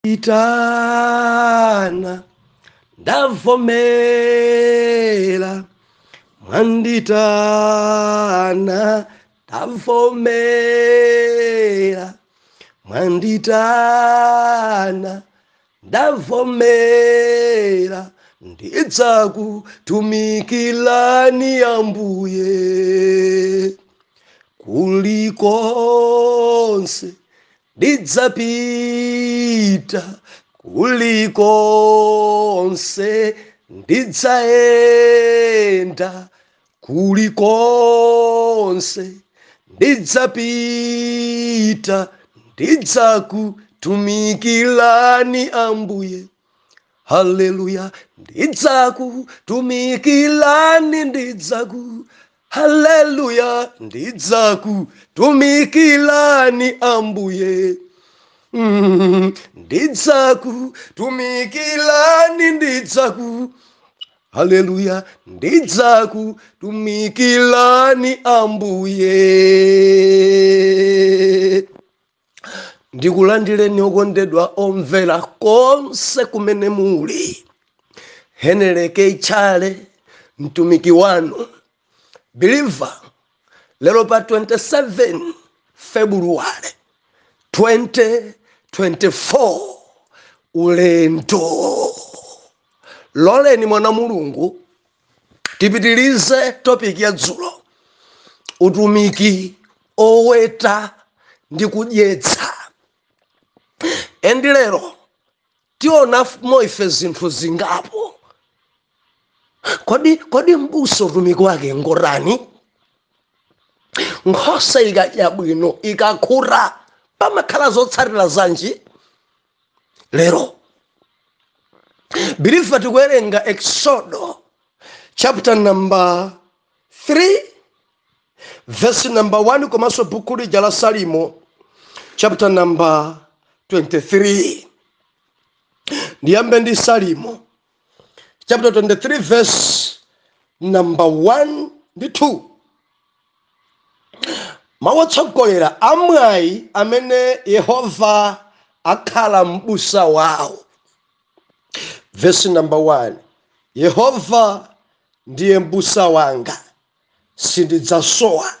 Itana ndavomera, mwanditana ndavomera, mwanditana ndavomera, ndidzakutumikilani Ambuye kulikonse ndidzapita, kulikonse ndidzaenda, kulikonse ndidzapita, ndidzakutumikilani Ambuye. Haleluya, ndidzakutumikilani, haleluya, ndidzakutumikilani Ambuye. Ndidzakutumikilani, haleluya, ndidzakutumikilani Ambuye. Ndikulandireni okondedwa omvera konse kumene muli. Heneleke ichale mtumiki wanu believer lero pa 27 February 2024 ulendo. Loleni mwana mulungu tipitilize topic ya dzulo, utumiki oweta ndi kudyetsa. Endi lero tiona moife zinthu zingapo. Kodi mbuso utumiki wake ngorani? Nkhosa ikadya bwino ikakura pamakhala zotsatira zanji? Lero bilifa tikuwerenga Exodo chapter number 3 verse number 1 komanso buku lija la Salimo chapter number 23. Ndiyambe ndi Salimo chapter 23 verse number 1 ndi 2. Mawotsogolera amwayi amene Yehova akhala mbusa wawo. Verse number 1. Yehova ndiye mbusa wanga, sindidzasowa.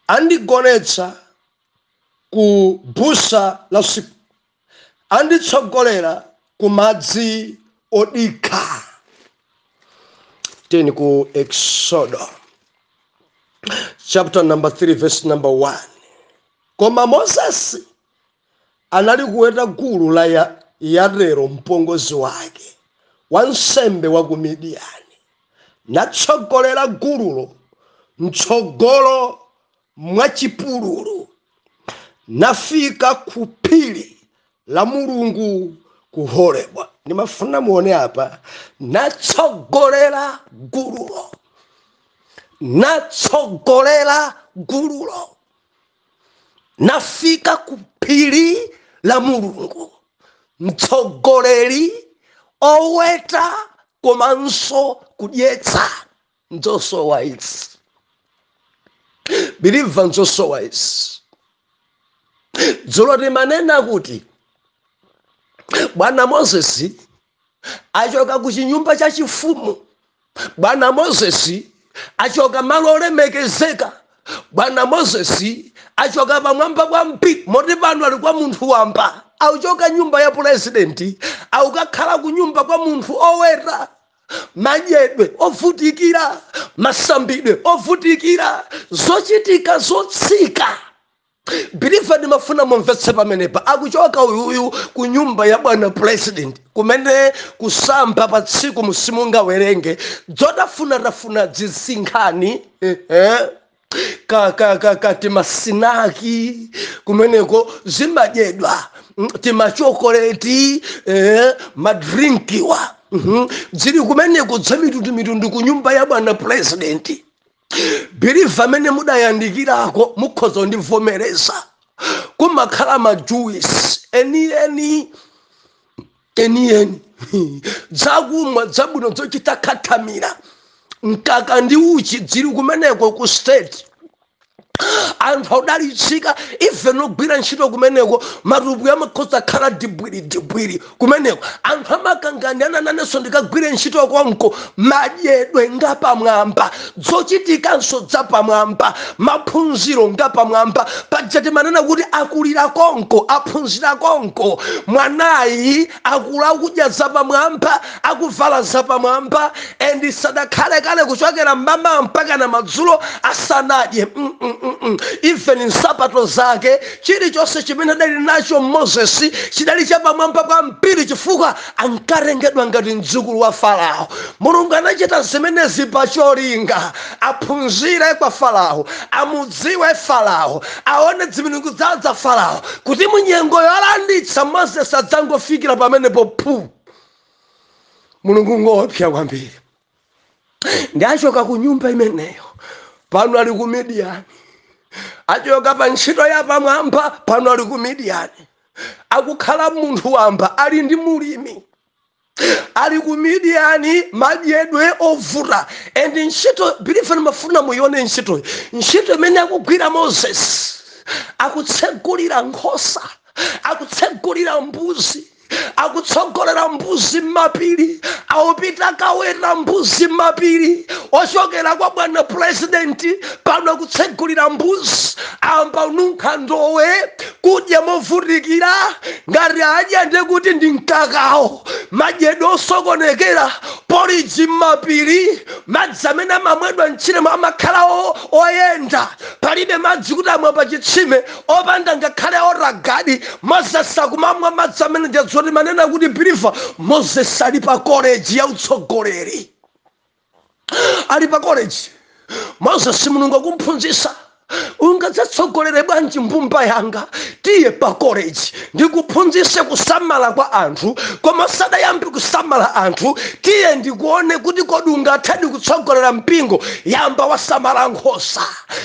Andigonetsa ku busa la usiku, anditsogolera ku madzi odikha. Teni ku Exodo chapter number 3 verse number 1. Koma Moses anali kuweta gulu la Yetero mpongozi wake, wansembe wa ku Midiyani, natsogolera gululo mtsogolo mwa chipululu, nafika ku phiri la Mulungu ku Horebu. Nimafuna muone hapa, natsogolera gululo, natsogolera gululo, nafika ku phiri la Mulungu, mtsogoleri oweta komanso kudyetsa. Nzosowa izi, biliva, nzosowa izi. Dzulo timanena kuti Bwana Moses achoka ku chinyumba cha chifumu, Bwana Moses achoka malo olemekezeka, Bwana Moses achoka pamwamba kwa mpiri. Moti pano ali kwa munthu wamba, auchoka nyumba ya president, aukakhala ku nyumba kwa munthu oweta, madyedwe ovutikira, masambidwe ovutikira, zochitika zotsika. Bilifa ndimafuna mumvetse pamenepa, akuchoka uyu ku nyumba ya bwana president, kumene kusamba pa tsiku musimunga werenge, tafuna dzisinkhani timasinaki kumeneko zimadyedwa, timachokoleti, madrinkiwa, zili kumeneko dzamitundu ku nyumba ya bwana president. Biliva amene mudayandikirako mukhoza ndivomereza, kumakhala majuice eni dzakumwa dzabwino zochita khathamira, mkaka ndi uchi zili kumeneko ku state anthu odalitsika ife nogwira ntchito kumeneko matupi amakhoza khala dibwiri kumeneko anthu amakanganirana nanenso ndikagwire ntchito konko madyedwe ngapamwamba zochitikanso zapamwamba maphunziro ngapamwamba pajati manena kuti akulira konko aphunzira konko mwanayi akula kudya zapamwamba akuvala zapamwamba endi sadakhale kale kuchokera mmama mpaka na madzulo asanadye even nsapato zake chilichonse chimene adali nacho Moses chidali chapamwamba kwambiri chifukwa ankarengedwa ngati mdzukulu wa Farao. Mulungu anachita zimenezi pacholinga aphunzire kwa Farao, amudziwe Farao, aone zimilungu zawo za Farao, kuti munyengo yolanditsa Moses adzangofikira pamenepo pu. Mulungu ngopya kwambiri. Ndiachoka ku nyumba imeneyo pano ali ku Midiani, achoka pa ntchito ya pamwamba pano ali ku Midiani, akukhala munthu wamba ali ndi mulimi ali ku Midiani madyedwe ovuta endi ntchito bilifani mafuna muione ntchito imene akugwira Moses akutsegulira nkhosa akutsegulira mbuzi akutsogolera mbuzi m'mapiri awupita kaweta mbuzi m'mapiri ochokera kwa bwana presidenti pano kutsegulira mbuzi amba ununkha ndowe kudya movutikira ngati adya ndi kuti ndi mkakawo madyedwe osokonekera poliji m'mapiri madzi amene amamwedwa mchiremo amakhala oyenda palibe madzi kuti amwe pa chitsime opanda ngakhale oragadi Moses akumamwa madzi amene ndiyadzoti manena kuti biliva Moses ali pa college ya utsogoleri ali pa college Moses mulungu akumphunzitsa ungadzatsogolere bwanji mbumba yanga tiye pa college ndikuphunzitse kusamala kwa anthu koma sadayambi kusamala anthu tiye ndikuone kuti kodi ungathadi kutsogolera mpingo yamba wasamala nkhosa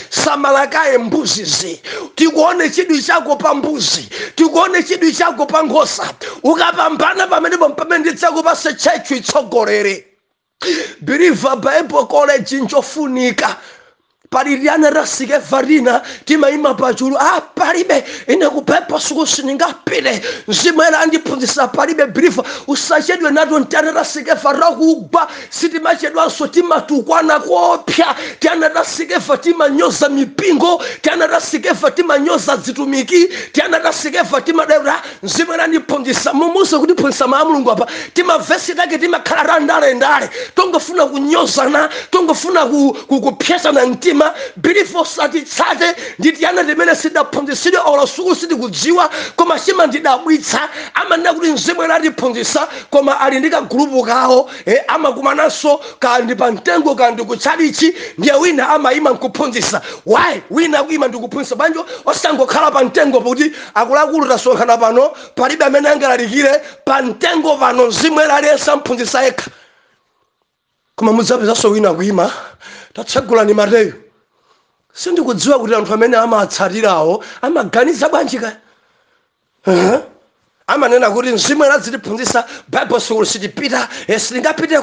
samala kaye mbuzizi tikuone chidwi chako pa mbuzi tikuone chidwi chako pa nkhosa ukapambana pamene ndidzakupase chechu itsogolere Believer Bible College nchofunika paliliana rasike varina timaima pachulu palibe ine kupepa suku siningapile nzimwera andiphunzitsa palibe believer usachedwe nato ntana rasike varira kugwa sitimachedwanso timatukwana kopya tiana rasike fatima nyoza mipingo tiana rasike fatima nyoza zitumiki tiana rasike fatima dera nzimwera andiphunzitsa mumuse kuti phunzitsa ma mulungu apa timavesi take timakhala randale tongofuna kunyozana tongofuna kupyesana mtima bilifo satitsate nditiyana limene sidaphunzitsidwe olo suku sitikudziwa koma chima ndidabwitsa amanena kuti mzimu anatiphunzitsa koma ali ndi kagulupu kawo amakumananso kandi pa mtengo kandi kutchalichi ndiye wina amayima nkuphunzitsa why wina kuyima ndikuphunzitsa banjo osangokhala pa mtengo kuti akuluakulu tasonkhana pano palibe amene angalalikire pa mtengo pano mzimu aliyense mphunzitsa yekha koma mudzapezanso wina kuyima tatsegulani Mateyu sindikudziwa kuti anthu amene amatsatirawo amaganiza bwanji kaya amanena kuti mzimu anazitiphunzitsa Bible school sitipita sitingapite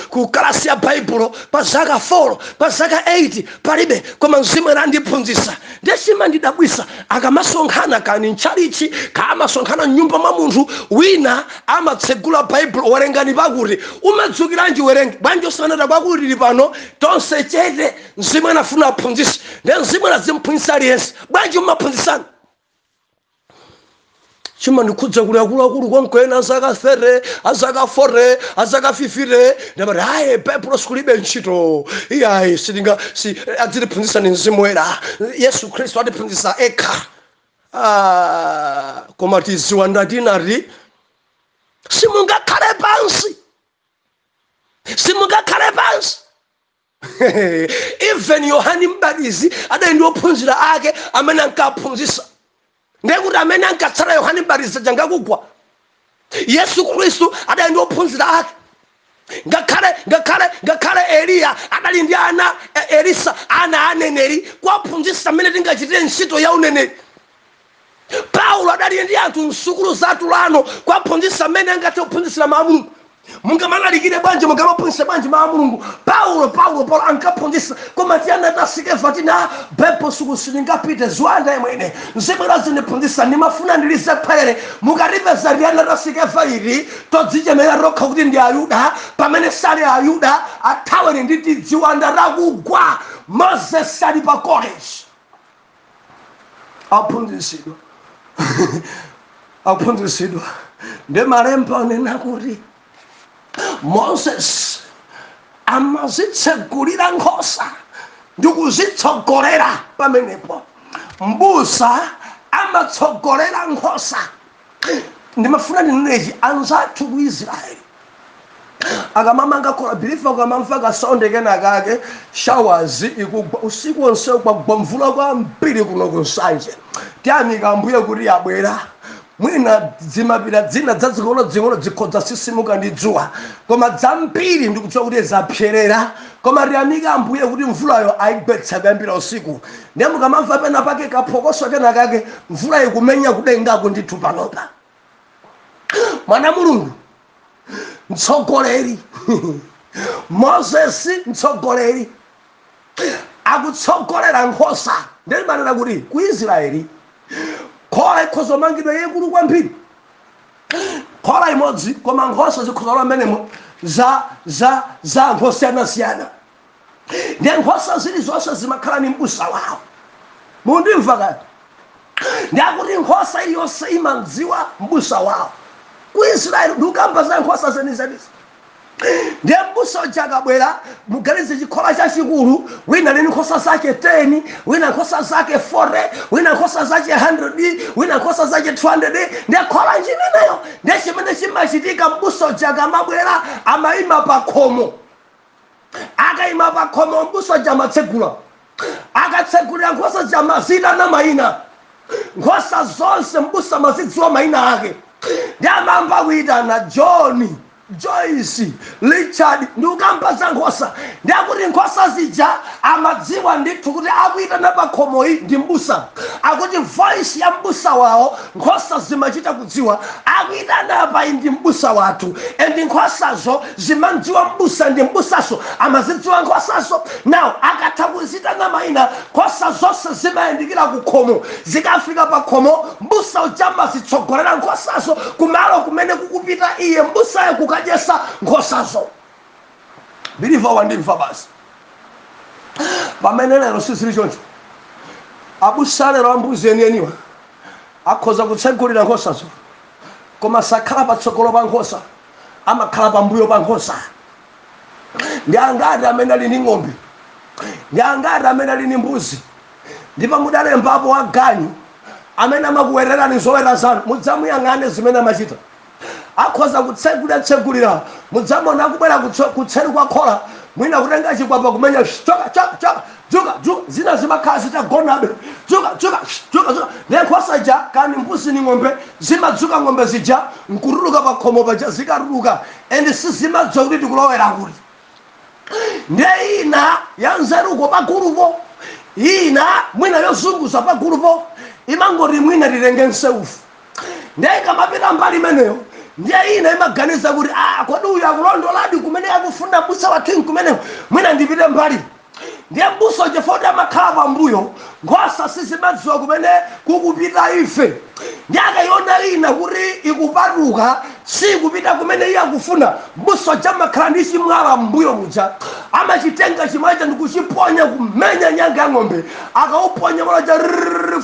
ku kalasi ya Bible pa zaka 4 pa zaka 8 palibe koma mzimu anandiphunzitsa ndechima ndidabwisa akamasonkhana kani mchalichi kamasonkhana nyumba mwa munthu wina amatsegula Bible werengani pakuti umadzukiranji werenge bwanji osanata kwakuti lili pano tonse chete mzimu anafuna aphunzitse ndi mzimu anazimphunzitsa aliyense bwanji umaphunzitsana chima ndikudza kuli akuluakulu konkwena azaka 30 azaka 40 azaka 50 ndamati hayi Bible sikulibe ntchito iyayi adzitiphunzitsa ni mzimu woyera Yesu Khristu atiphunzitsa ekha koma tiziwa ndatinati simungakhale pansi even Yohani Mbatizi adali ndi ophunzira ake amene ankaphunzitsa ndekuti amene ankatsala Yohani Mbatizi jangakugwa Yesu Khristu adali ndi ophunzira ake ngakhale Eliya adali ndi ana Elisa ana aneneri kwaphunzitsa amene tingachitire ntchito ya uneneri Paulo adali ndi anthu msukulu zathu lano kwaphunzitsa amene angathe kuphunzitsira mawu mungamalalikire bwanji mungamaphunzitse bwanji mawu a mulungu. Paulo ankaphunzitsa koma tiyana tasikefa tina bepo sikusingapite ziwanda imwene nzibwera ziniphunzitsa ndimafuna ndilize phere mukalipeza liyana tasikefa ili todzichemera rokha kuti ndi Ayuda pamene sali Ayuda athaweni nditi ziwanda lakugwa. Moses ali pa college aphunzitsidwa ndi malemba anena kuti Moses amazitsegulira nkhosa ndi kuzitsogolera pamenepo. Mbusa amatsogolera nkhosa. Ndimafuna ndinechi anzathu ku Israeli akamamanga kola bilifa akamamva kasonde kenakake showers ikugwa usiku wonse kwagwa mvula kwambiri kuno kusanje tiyamika Ambuye kuti yabwera. Mwina zimapita dzina dzazing'ono zikhodza sisimuka ndi dzuwa koma dzambiri ndikudziwa kuti zapyerera koma tiyamika Ambuye kuti mvulayo ayigwetsa kuyambira usiku. Ndiye mukamamva pena pake kaphokoso kenakake mvula ikumenya kudengako ndithu panopa. Mwana Mulungu mtsogoleri Moses mtsogoleri akutsogolera nkhosa. Ndimanena kuti ku Israeli khola ikhoza mangidwa yekulu kwambiri. Khola imodzi koma nkhosa zikhoza mmenemo za nkhosa siyana. Ndiye nkhosa zilizonse zimakhala ni mbusa wawo. Mundimva kati? Ndiye kuti nkhosa iliyonse imadziwa mbusa wawo. Ku Israeli ndikamba za nkhosa zenizenizi. Ndiye mbusa uja akabwera mugalize chikhola chachikulu wina lini nkhosa zake 10 wina nkhosa zake 40 wina nkhosa zake 100 wina nkhosa zake 200 ndiye khola njimeneyo. Ndiye chimene chimachitika mbusa uja akamabwera amayima pa khomo. Akayima pa khomo mbusa uja amatsegula. Akatsegulira nkhosa zamazina na mayina. Nkhosa zonse mbusa amazidziwa mayina ake. Ndiye amamva kuyitana John, Joyce, Richard ndikukamba za nkhosa. Ndiye kuti nkhosa zija amadziwa ndithu kuti akuyitana pa khomo iyi ndi mbusa. Akuti voice ya mbusa wawo nkhosa zimachita kudziwa akuyitana apa ndi mbusa wathu. And nkhosazo zimadziwa mbusa ndi mbusaso amazidziwa nkhosaso. Now akatha kuzitana mayina nkhosa zonse zimayandikira ku khomo. Zikafika pa khomo mbusa uja amazitsogolera nkhosazo kumalo kumene kukupita iye mbusayo kukadyesa nkhosazo. Biliva wandimva basi. Pamene lero sisili choncho abusa lero ambuzi enieniwa akhoza kutsegulira nkhosazo koma sakhala patsogolo pa nkhosa amakhala pambuyo pa nkhosa. Ndi angati amene ali ndi ng'ombe, ndi angati amene ali ndi mbuzi, ndipo mudalembapo waganyu amene amakuwererani zoweta zanu mudzamuyang'ane zimene amachita. Akhoza kutsegulira mudzamona akubwera kutseru kwa khola mwina kutenga chikwapa kumenya juga zina zimakhala zitagonabe juga. Ndiye nkhosa ija kani mbuzi ni ng'ombe zimadzuka ng'ombe zija nkuruluka pa khomo paja zikaruluka and sizimadziwa kuti tikulowera kuti. Ndiye ina yanzeruko pagulupo ina mwina yozunguza pagulupo imangoti mwina tilenge nseufu. Ndiye ikamapita mbali imeneyo ndiye ina imaganiza kuti kodi uyu akulondoladi kumene akufuna mbusa wathu kumene mwina ndipite mbali. Ndiye mbusa chifukwa amakhala pambuyo nkhosa sizimadziwa kumene kukupita ife. Ndiye akayiona ina kuti ikupatuka sikupita kumene iye akufuna mbusa amakhala ndi chimwala mbuyo muja amachitenga chimwacha ndikuchiponya kumenya nyanga ya ng'ombe. Akauponya malaja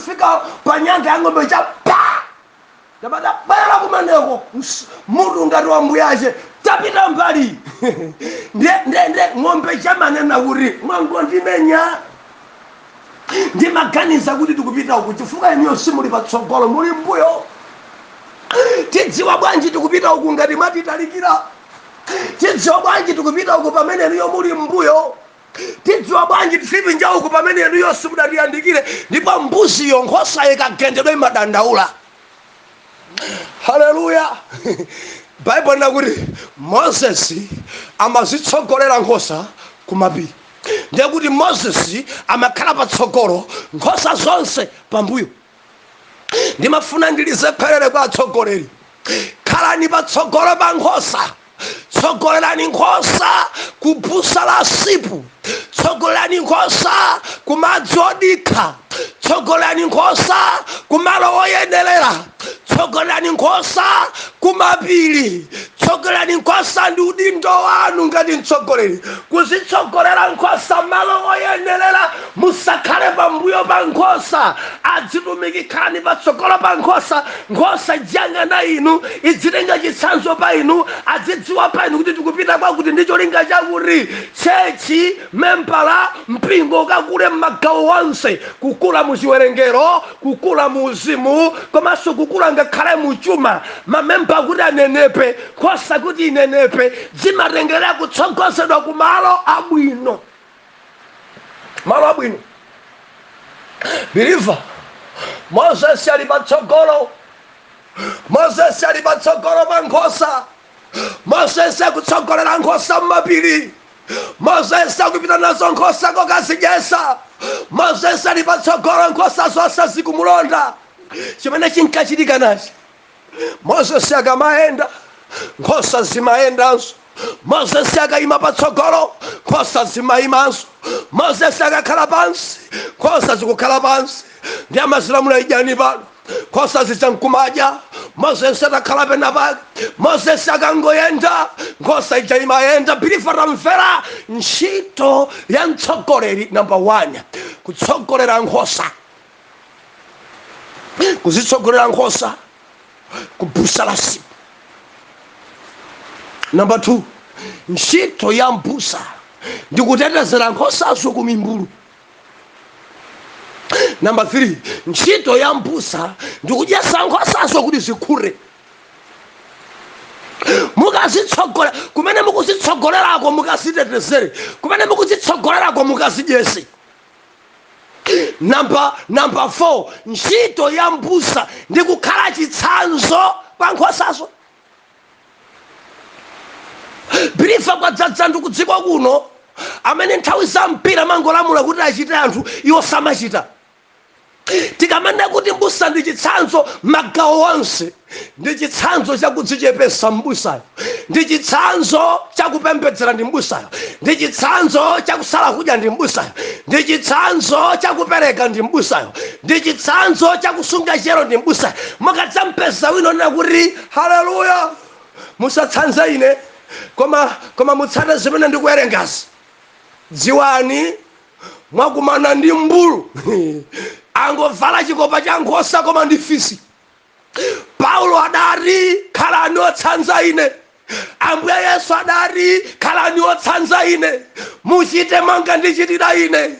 fika pa nyanga ya ng'ombe cha Dabada bala kumaneko mutu ngati wa mbuyache tapita mbali. Ndiye ng'ombe chamanena kuti mwangu ndimenya. Ndimaganiza kuti tikupita uku chifukwa iniyo simuli patsogolo muli mbuyo. Tidziwa bwanji tikupita uku ngati matitalikira. Tidziwa bwanji tikupita uku pamene iniyo muli mbuyo. Tidziwa bwanji tisipinja uku pamene iniyo simudatiyandikire ndipo mbuziyo nkhosa ikagendedwa imadandaula. Haleluya. Bible nakuti Moses amazitsogolera nkhosa kumapiri. Ndiye kuti Moses amakhala patsogolo nkhosa zonse pambuyo. Ndimafuna ndilize pherere kwa atsogoleri. Khalani patsogolo pa nkhosa tsogolerani nkhosa ku busa la sipu, tsogolerani nkhosa ku madzi odikha, tsogolerani nkhosa ku malo oyenderera, tsogolerani nkhosa ku mapiri, tsogolerani nkhosa ndi udindo wanu ngati mtsogoleri, kuzitsogolera nkhosa malo oyenderera. Musakhale pambuyo pa nkhosa, azitumikirani patsogolo pa nkhosa. Nkhosa idziyang'ana inu, idzitenga chitsanzo pa inu, azidziwa pa inu kuti tikupita kwakuti ndi cholinga chakuti tchechi membala mpingo ukakule m'magawo onse, kukula mu chiwerengero, kukula mu uzimu, komanso kukula ngakhale mu chuma. Mamemba kuti anenepe, nkhosa kuti inenepe, zimatengera kutsogozedwa ku malo abwino. Malo abwino. Believer, Moses ali patsogolo, Moses ali patsogolo pa nkhosa, Moses akutsogolera nkhosa m'mapiri, Moses akupita nazo nkhosa kokazidyesa, Moses ali patsogolo, nkhosa zonse zikumulonda. Chimene chinkachitika nachi, Moses akamayenda, nkhosa zimayendanso. Moses akayima patsogolo, nkhosa zimayimanso. Moses akakhala pansi, nkhosa zikukhala pansi. Ndi amazilamula idyani pano, nkhosa zichankumadya. Moses atakhala pena pake, Moses akangoyenda, nkhosa ija imayenda. Believer, tamvera ntchito ya mtsogoleri. Number 1, kutsogolera nkhosa, kuzitsogolera nkhosa ku busa la sipu. Number 2, ntchito ya mbusa ndi kutetezera nkhosazo ku mimbulu. Number 3, ntchito ya mbusa ndi kudyesa nkhosazo kuti zikhule. Mukazitsogolera kumene mukuzitsogolerako, mukazitetezere kumene mukuzitsogolerako, mukazidyese. Number 4, ntchito ya mbusa ndi kukhala chitsanzo pa nkhosazo. Believer, kwadzadza ndi kudziko kuno amene nthawi za mpira mangolamula kuti achite anthu iwo samachita. Tikamene kuti mbusa ndi chitsanzo magawo onse, ndi chitsanzo chakudzichepesa mbusayo, ndi chitsanzo chakupembedzera ndi mbusayo, ndi chitsanzo chakusala kudya ndi mbusayo, ndi chitsanzo chakupereka ndi mbusayo, ndi chitsanzo chakusunga chero ndi mbusayo. Mukadzampeza wina onena kuti haleluya, musatsanze ine, koma mutsate zimene ndikuwerengazi. Dziwani mwakumana ndi mbulu angovala chikopa cha nkhosa koma ndi fisi. Paulo adati khalani otsanza ine, Ambuye Yesu adati khalani otsanza ine, muchite monga ndichitira ine.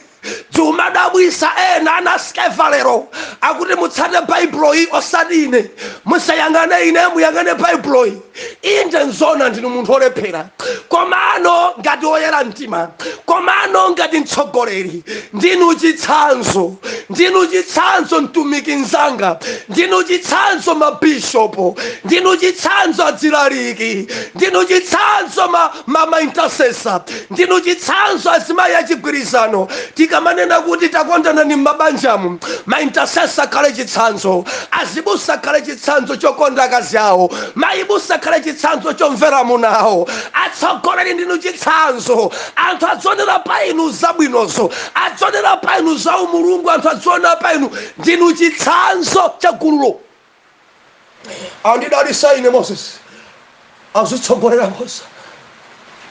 Zimadabwisa ena anaskefa lero akuti mutsate baibulo iyi osati ine, musayangane ine muyangane baibulo iyi. Inde nzona ndinu munthu olephera, komano ngati oyera mtima, komano ngati mtsogoleri, ndinu chitsanzo, ndinu chitsanzo mtumiki nzanga, ndinu chitsanzo mabishopu, ndinu chitsanzo adzilaliki, ndinu chitsanzo ma intercessor, ndinu chitsanzo azimayi achigwirizano. Tikamanena kuti takondana ni mabanjamu, ma intercessor kale chitsanzo, azibusa kale chitsanzo chokonda akazi awo, maibusa kale chitsanzo chomvera munawo. Atsogoleri ndinu chitsanzo, anthu adzonera pa inu zabwinozo, adzonera pa inu za umulungu, anthu adzonera pa inu, ndinu chitsanzo cha gululo. Andidalisa ine Moses akuzitsogolera nkhosa,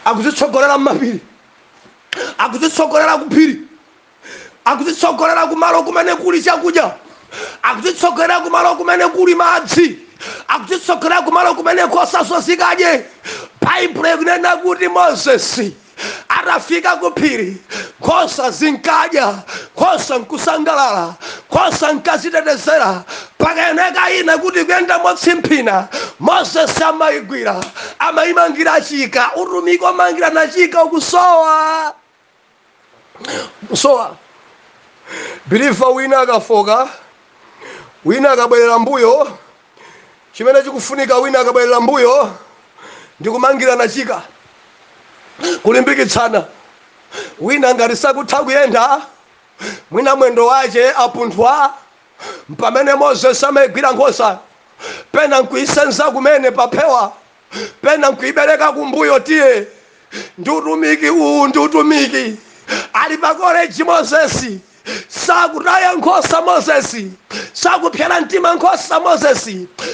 akuzitsogolera m'mapiri, akuzitsogolera kuphiri, akuzitsogolera kumalo kumene kuli chakudya, akuzitsogolera kumalo kumene kuli madzi, akuzitsogolera kumalo kumene nkhosazo zikadye. Baibulo ikunena kuti Moses atafika kuphiri, nkhosa zinkadya, nkhosa nkusangalala, nkhosa nkazitetezera. Pakayeneka ina kuti kuyenda motsimphina, Moses amayigwira, amayimangira chika. Utumiki omangira na chika ukusowa. Believer, wina akafoka, wina akabwerera mbuyo, chimene chikufunika wina akabwerera mbuyo ndikumangira na chika, kulimbikitsana. Wina ngati sakutha kuyenda, mwina mwendo wache apunthwa, pamene Moses amayigwira nkhosa, pena nkuyisenza kumene paphewa, pena mkuibereka kumbuyo tie ndutumiki ndutumiki ali pa college Moses sakutaya nkhosa Moses sakupyala mtima nkhosa Moses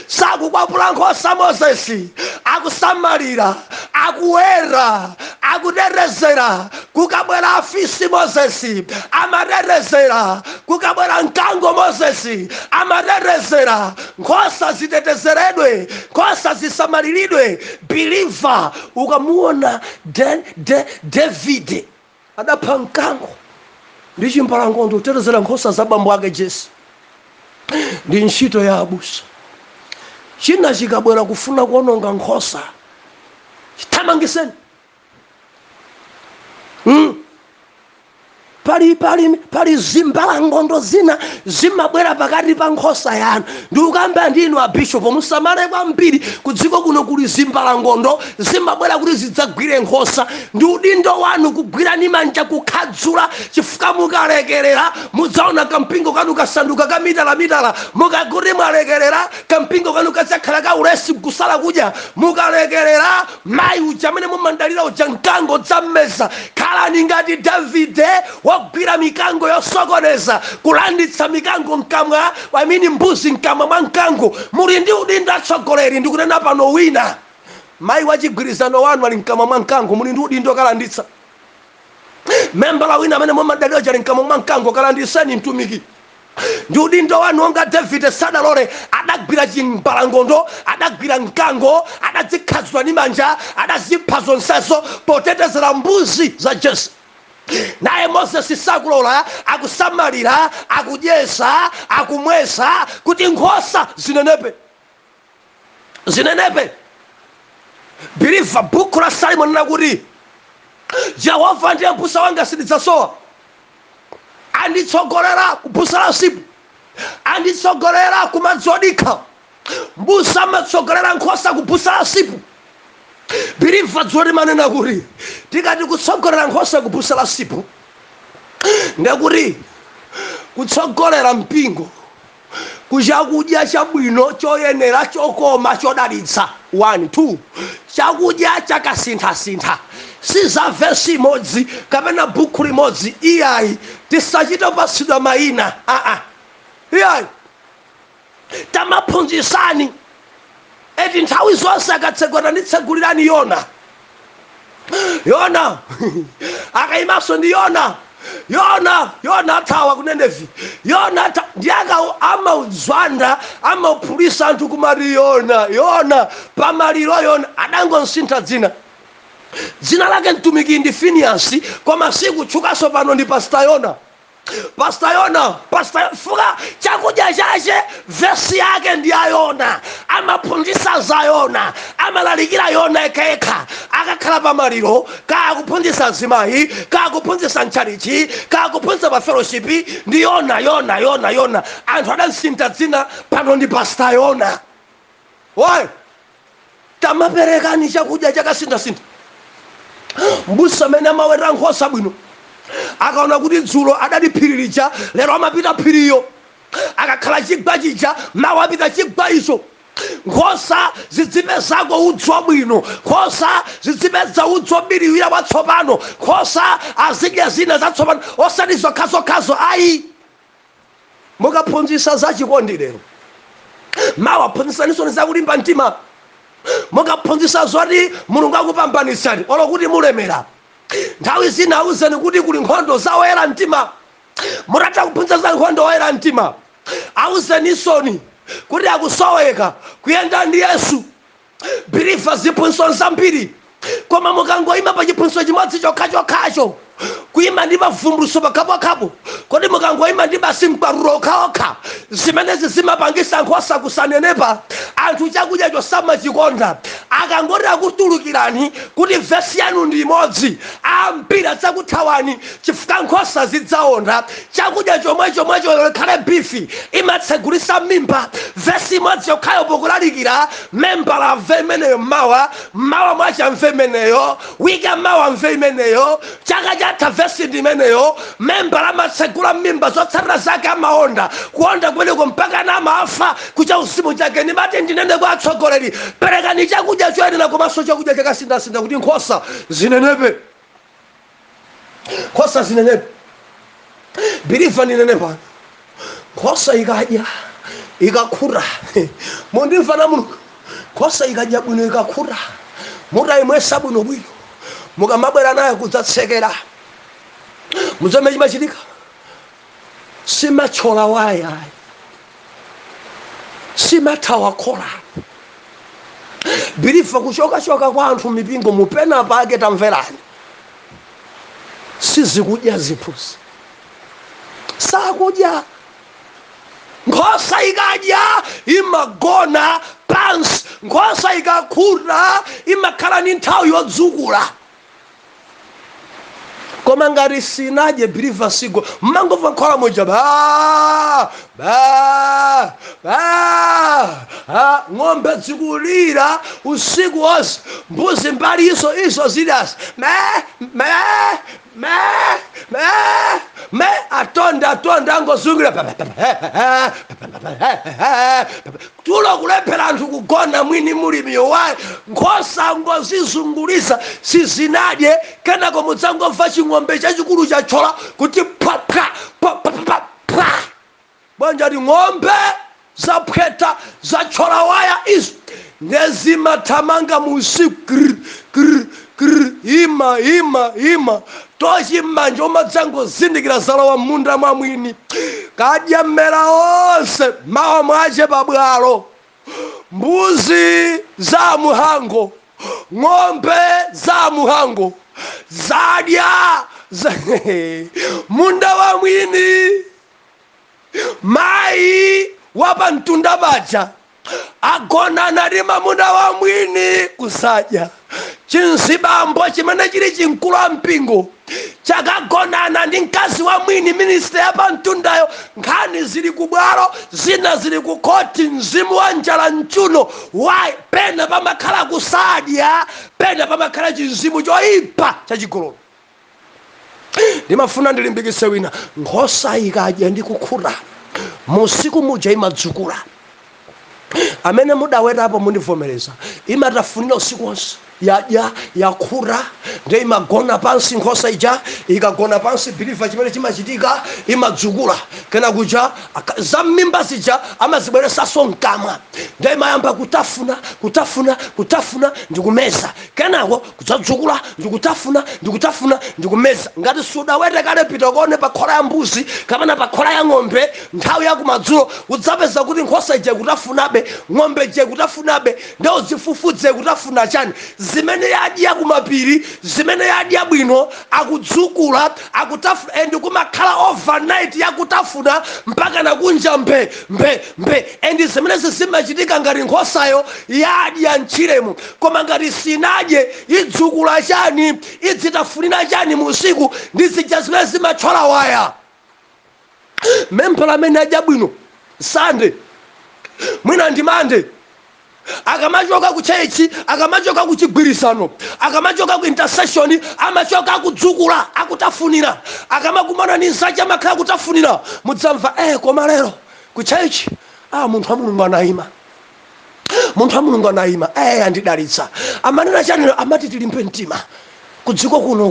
sakukwapula nkhosa Moses akusamalira akuwera akuderezera kukabwera afisi Moses amaderezera kukabwera mkango Moses amaderezera nkhosa zitetezeredwe nkhosa zisamaliridwe believer ukamuona David adapha mkango ndi chimpalangondo utetezera nkhosa za bambo ake Jesse ndi ntchito ya abusa china chikabwera kufuna kuononga nkhosa chitamangiseni pali zimbalangondo zina zimabwera pakati pa nkhosa yanu ndi ukamba ndinu a bishop musamale kwambiri kudziko kuno kuli zimbalangondo zimabwera kuti zidzagwire nkhosa ndi udindo wanu kugwira ni manja kukhadzula chifukwa mukalekerera mudzaona kampingo kanu kasanduka ka mitala mukakuti mwalekerera kampingo kanu kadzakhala ka ulesi kusala kudya mukalekerera mayi uja amene mumandalira uja mkango dzammeza khalani ngati Davide wagwira mikango yosokoneza kulanditsa mikango mkamwa wamini mbuzi mkamwa mwa mkango muli ndi udindo atsogoleri ndikunena pano wina mayi wachigwirizano wanu ali mkamwa mwa mkango muli ndi udindo kalanditsa membala wina amene mumadalira chali mkamwa mwa mkango kalanditseni mtumiki ndi udindo wanu onga Davide sadalole adagwira chimbalangondo adagwira mkango adadzikhadzula ni manja adazipha zonsezo potetezera mbuzi za Jesse naye Moses sakulola akusamalira akudyesa akumwesa kuti nkhosa zinenepe believer buku la Simon nakuti Jehova ndiye mbusa wanga sindidzasowa anditsogolera kubusa la usiku anditsogolera kumadzodika mbusa amatsogolera nkhosa kubusa la usiku believer dzoti manena kuti tikati kutsogolera nkhosa kubusa la usiku ndekuti kutsogolera mpingo kuchakudya chabwino choyenera chokoma chodalitsa 1 2 chakudya chakasinthasintha si za vesi imodzi kapena buku limodzi iyayi tisachite pasidwa mayina iyayi tamaphunzisani eti nthawi zonse akatsegula nditsegulirani Yona akayimaso ndi Yona athawa ku Ninevi Yona ndiyaka amaudzwanda amaupulisa anthu kumati Yona pamaliro Yona adangonsintha dzina lake mtumiki ndi Phineas koma sikutchukanso pano ndi Pastor Yona fuka chakudya chache vesi yake ndi ya Yona amaphunzisa za Yona amalalikira Yona ekeka akakhala pamaliro kakuphunzisa zimayi kakuphunzisa mchalichi kakuphunzisa pa fellowship ndi Yona anthu adansintha dzina pano ndi Pastor Yona why tamaperekani chakudya chakasinthasintha mbusa amene amaweta nkhosa bwino akaona kuti dzulo adali phiri lija lero amapita phiriyo akakhala chigwa chija mawa apita chigwa icho nkhosa zidzipezako udzu wabwino nkhosa zidzipeza udzu wobiriwira watsopano nkhosa azidya zina zatsopano osati zokhazokhazo ayi mukaphunzisa za chikondi lero mawa phunzisanisoni zakulimba mtima mukaphunzisa zoti mulungu akupambanisani olo kuti mulemera nthawi zina awuzeni kuti kuli nkhondo za oyera mtima mutatha kuphunzisa za nkhondo oyera mtima awuzenisoni kuti akusoweka kuyenda ndi Yesu believer ziphunzitso zambiri koma mukangoyima pa chiphunzitso chimodzi chokhachokhacho kuyima ndi mavumbuluso pakapokhapo kodi mukangoyima ndi basi mkwaruro okhaokha zimenezi zimapangisa nkhosa kusanenepa anthu chakudya chosama chikonda akangoti akutulukirani kuti vesi yanu ndi imodzi ambiri adzakuthawani chifukwa nkhosa zidzaonda chakudya chomwecho khale bifi imatsegulisa mimba. Vesi imodzi yokhayo pokulalikira membala amve imeneyo mmawa mwacha amve imeneyo wiki mmawa amve imeneyo chaka chatha vesi ndi imeneyo membala amatsegula mimba zotsatira zake amaonda kuonda kumeneko mpaka amafa kucha uzimu chake. Ndimati ndinene kwa atsogoleri, perekani chakudya choyenera komanso chakudya chakasindasinda kuti nkhosa zinenepe. Nkhosa zinenepe. Believe ndinene pano, nkhosa ikadya ikakura mundimva na Mulungu, nkhosa ikadya bwino ikakura mutayimwesa bwinobwino mukamabwera nayo kudzatsekera mudzamene chimachitika simathyola waya simathawa khola. Believe kuchokachoka kwa anthu mipingo mupena pake tamverani sizikudya ziphuzi sakudya. Nkhosa ikadya imagona pansi, nkhosa ikakura imakhala ni nthawi yodzukula. Koma ngati sinadye believe sigo mmangomva nkhola moja ba ng'ombe zikulira usiku wonse, mbuzi mbali iso zidasi atonda angozungira tulo kulephera anthu kugona mwini mulimi wayi. Nkhosa ngozizungulisa sizinadye kenako mudzangomva ching'ombe chachikulu chachola kuti bwanjati ng'ombe zaphweta zachola waya izo nezimathamanga musiku ima tochi mmanja umadzangozindikira zalowa munda mwa mwini kadya mmera onse mawa mwache pabwalo. Mbuzi za muhango, ng'ombe za muhango zadya munda wa mwini. Mayi wapa mtunda baja agonana ndi mamuna wa mwini kusadya. Chinzibambo chimene chili chinkulu wa mpingo chakagonana ndi mkazi wa mwini minister yapa mtundayo, nkhani zili kubwalo zina zili kukoti, mzimu wa njala mchuno wayi. Pena pamakhala kusadya, pena pamakhala chinzimu choyipa chachigololo. Ndimafuna ndilimbikitse wina, nkhosa ikadya ndi kukura musiku muja imadzukula. Amene mudawetapo mundivomereza imatafunira usiku wonse yadya yakura nde imagona pansi. Nkhosa ija ikagona pansi believe chimene chimachitika imadzukula kena kuja za mimba zija amazibweresaso mkamwa nde imayamba kutafuna ndikumeza kenako kudzadzukula ndikutafuna ndikumeza. Ngati sudawete kale pita kone pa khola ya mbuzi kapena pa khola ya ng'ombe nthawi ya kumadzulo udzapeza kuti nkhosa ija kutafunabe, ng'ombe ija kutafunabe, nde uzifufudze kutafuna chani. Zimene yadya kumapiri, zimene yadya bwino akudzukula akutafuna and kumakhala overnight yakutafuna mpaka nakunja mbe and zimene zimachitika ngati nkhosayo yadya mchiremo. Koma ngati sinadye idzukula chani, idzitafunira chani musiku ndi zija zimene zimathyola waya. Membala amene adya bwino Sunday mwina ndi Monday akamachoka ku church, akamachoka ku chigwirisano, akamachoka ku intercession, amachoka kudzukula akutafunira. Akamakumana ndi nsacha amakhala kutafunira. Mudzamva koma lero ku church munthu wa Mulungu anayima, munthu wa Mulungu anayima andidalitsa. Amanena chani? Amati tilimbe mtima kudziko kuno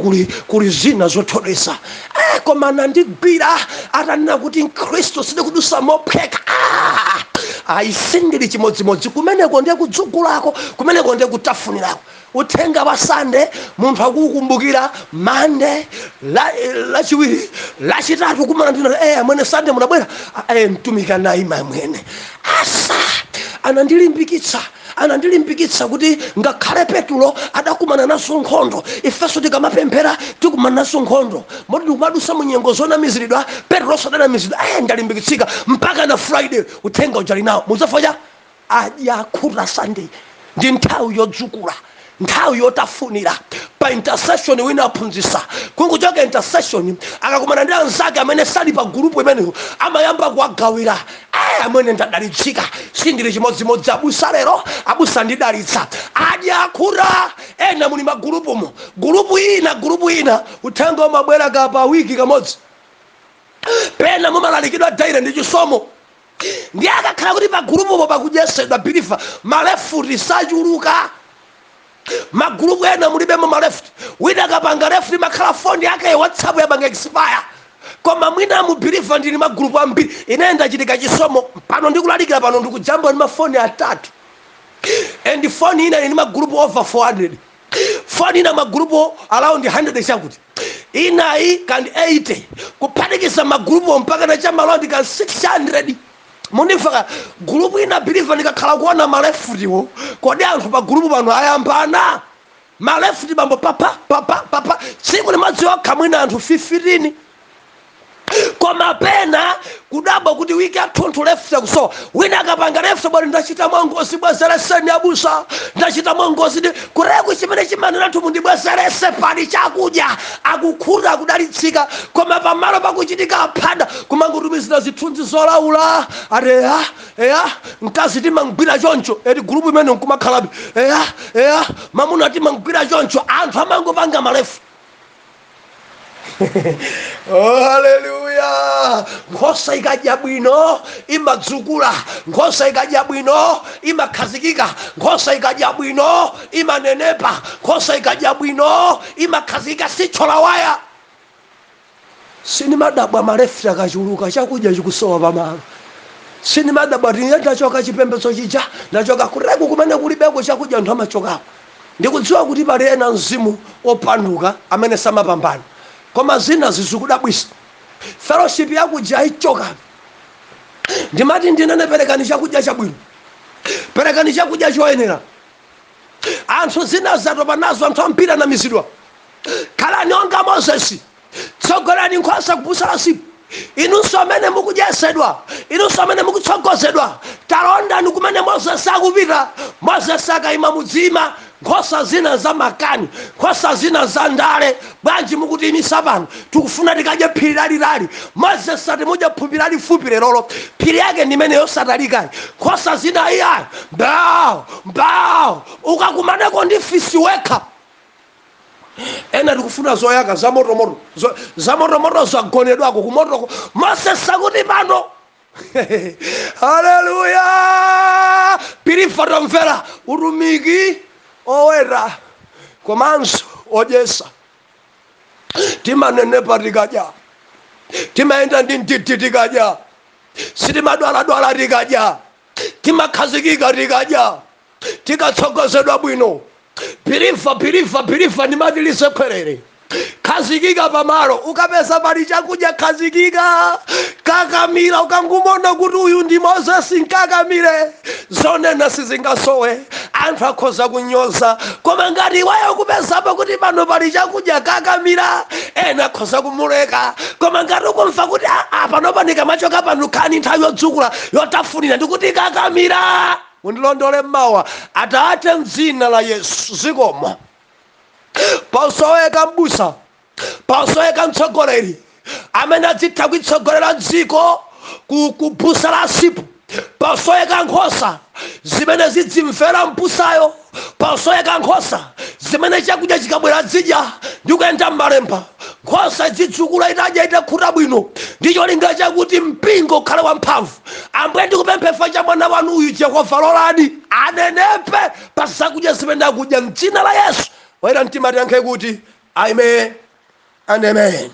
kuli zina zothodesa. Koma nandigwira atanena kuti Khristu sidikudusa mopheka. Ayisindiri chimodzimodzi kumeneko ndiye kudzugulako, kumeneko ndiye kutafunirako. Uthenga wa Sunday munthu akukumbukira Monday, lachiwiri, lachitatu kumana ndina amene Sunday munabwera mtumiki anayima mwene asa anandilimbikitsa kuti ngakhale Petulo adakumana naso nkhondo, ifeso tikamapemphera tikumana naso nkhondo. Moti tikumadusa munyengo zonamiziridwa, Petulo sadanamiziridwa. Ndalimbikitsika mpaka na Friday uthenga ujali nawo. Mudzafoja adya khuta Sunday ndi nthawi yodzukula, nthawi yotafunira. pa intercession wina aphunzitsa kunguchoka intercession akakumana ndi anzake amene sali pa group imeneyo amayamba kuwagawira amene ndadalitsika sindili chimodzimodzi abusa lero abusa ndidalitsa adyakura ena muli magulupumo gulupu ina uthenga umabwera pa wiki kamodzi pena mumalalikidwa daire ndi chisomo ndi akakhala kuti pa gulupupo pakudyetsedwa bilifa malefuti sachuluka magulupu ena mulibemo malefuti wina akapanga lefuti makhala foni yake WhatsApp yabanga expire koma mwina mubilifa ndili magulupu ambiri ine ndachitika chisomo pano ndikulalikira pano ndikujamba ndi mafoni atatu and foni ina ili magulupu over 400 foni ina magulupu around 100 chakuti inayi kandi 80 kuphatikisa magulupu mpaka na chama around kandi 600 munifaka gulupu ina bilifa ndikakhala kuona malefutiwo kodi anthu pa gulupu pano ayambana malefuti bambo papa tsiku limodzi okha mwina anthu 15 koma pena kudabwa kuti wiki athunthu lefuta kusowa wina akapanga lefuta bwati ndachita mwangozi bwezereseni abusa ndachita mwangozi kureku chimene chimanena anthu mundibwezerese pali chakudya akukhula akudalitsika koma pamalo pakuchitika aphada kumangotumizira zithunzi zolaula ati eya mkazi timangwira choncho eti gulupu imene nkumakhalabe eya mamuna timangwira choncho anthu amangopanga malefu oh haleluya nkhosa ikadya bwino imadzukula nkhosa ikadya bwino imakhazikika nkhosa ikadya bwino imanenepa nkhosa ikadya bwino imakhazikika sithyola waya sinimadabwa malefuti akachuluka chakudya chikusowa pamalo sinimadabwa tine ndachoka chipembedzo chija ndachoka kureku kumene kulibeko chakudya anthu amachokapo ndikudziwa kuti pali ena mzimu opanduka amene samapambana koma zina zizikudabwisa fellowship yakudya ichoka ndimati ndinene perekani chakudya chabwino perekani chakudya choyenera anthu zina zatopa nazo anthu ampira na mizidwa khalani onga Mozesi tsogolani nkhosa kupusala siku inunso amene mukudyesedwa inunso amene mukutsogozedwa talondani kumene Mozesi akupita Mozesi akayima mudzima nkhosa zina za makani nkhosa zina za ndale bwanji mukuti imisa pano tikufuna tikadye phiri lalilali Mozesi ati mudye phuphi lalifupi lerolo phiri yake ndimene yosatalikayi nkhosa zina iyayi mbao ukakumaneko ndi fisi wekha ena tikufuna zoyaka za motomoto zagonedwako kumotoko Mozesi akuti pano haleluya pilifa tomvera utumiki owera komanso odyesa timanenepa tikadya timayenda ndi mtiti tikadya sitimadwaladwala tikadya timakhazikika tikadya tikatsogozedwa bwino pilifa ndimati lisekwerere khazikika pamalo ukapeza pali chakudya khazikika kakamira ukangumona kuti uyu ndi Mozesi nkakamire zonena sizingasowe anthu akhoza kunyoza koma ngati iweyo kupezapo kuti pano pali chakudya kakamira ena akhoza kumuleka koma ngati ukumva kuti panopa ndikamachoka pano khani nthawi yodzukula yotafunira ndikuti kakamira mundilondole mmawa Atate mdzina la Yesu zikomo pausoweka mbusa pausoweka mtsogoleri amene adzitha kuitsogolera dziko kubusa la sipu pausoweka nkhosa zimene zidzimvera mbusayo pausoweka nkhosa zimene chakudya chikabwera dzidya ndikuyenda m'malemba nkhosa idzidzukula itadya itakhuta bwino ndicho linga chakuti mpingo ukhale wamphamvu Ambuye ndikupempha cha mwana wanu uyu Yehova lolani anenepe pa zakudya zimene akudya m'dzina la Yesu oyera mtima tiyankhe kuti amen and amen.